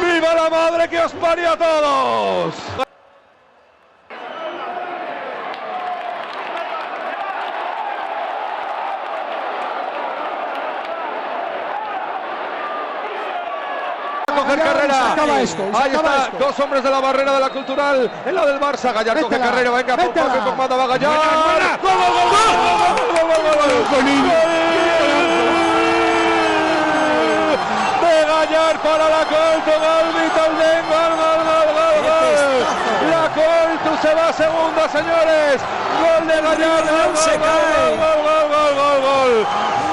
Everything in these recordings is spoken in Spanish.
¡Viva la madre que os parió a todos! Coger carrera. Ahí está, dos hombres de la barrera de la Cultural en la del Barça. Gallar coge carrera, venga, con manda va Gallar. ¡Gol, gol, gol, gol! De Gallar para la Colto, gol, Vitalden, gol. La Colto se va a segunda, señores. Gol de Gallar, gol.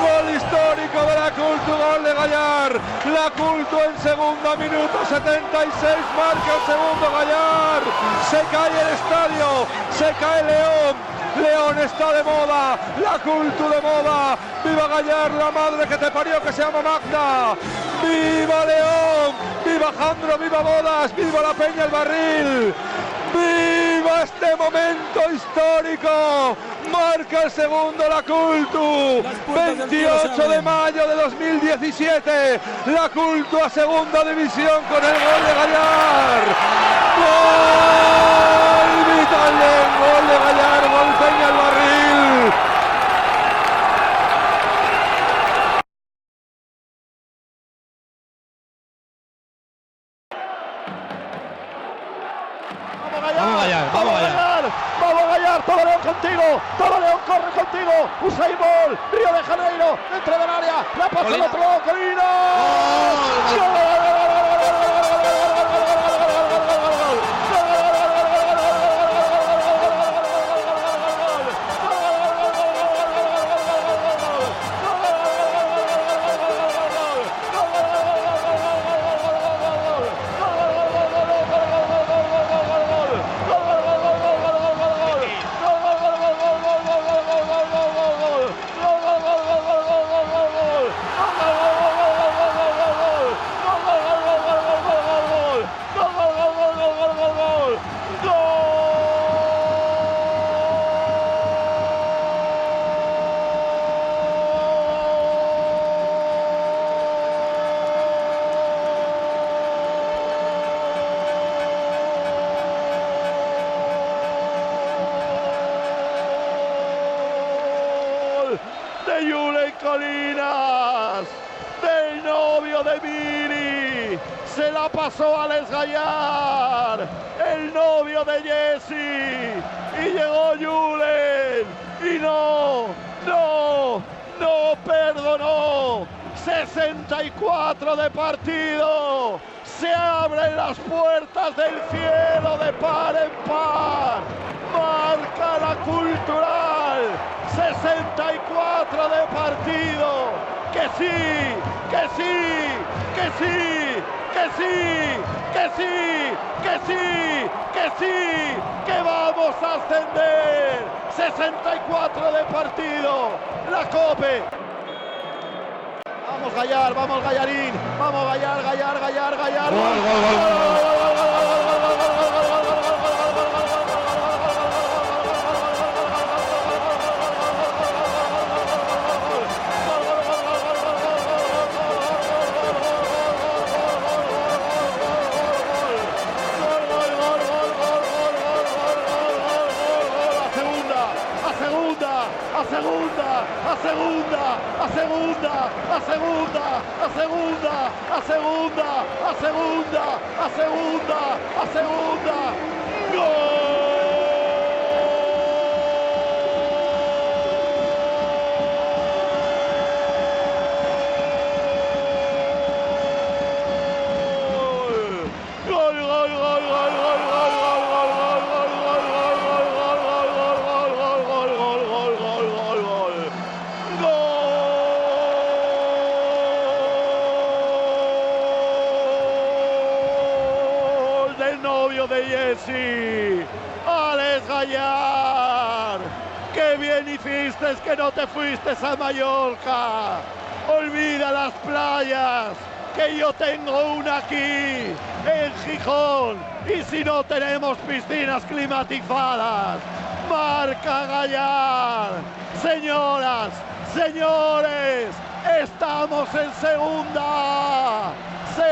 Gol histórico de la Culto, gol de Gallar. La Culto en segunda, minuto 76, marca el segundo Gallar. Se cae el estadio, se cae León. León está de moda, la Culto de moda. Viva Gallar, la madre que te parió, que se llama Magda. Viva León, viva Jandro, viva Bodas, viva la Peña el Barril. ¡Viva este momento histórico! Marca el segundo la Culto. 28 de mayo de 2017. La Culto a segunda división con el gol de Gallar. ¡Gol! Vitalden, gol de Gallar, gol Peña el Barril. Vamos Gallar, todo León contigo, todo León corre contigo. Usain Bolt, Río de Janeiro, dentro del área, la pasa al otro lado, Colina. De Julen Colinas, del novio de Miri, se la pasó a Alex Gallar, el novio de Jesse, y llegó Julen, y no perdonó. 64 de partido, se abren las puertas del cielo de par en par, marca la Cultural. 64 de partido, que sí, que vamos a ascender. 64 de partido, la Cope. Vamos Gallar, vamos Gallarín, vamos Gallar. A segunda. De Jesse, Alex Gallar, qué bien hiciste que no te fuiste a Mallorca. Olvida las playas, que yo tengo una aquí en Gijón, y si no tenemos piscinas climatizadas. Marca Gallar. Señoras, señores, estamos en segunda.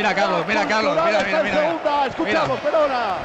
Mira Carlos, mira. Escuchamos, perdona.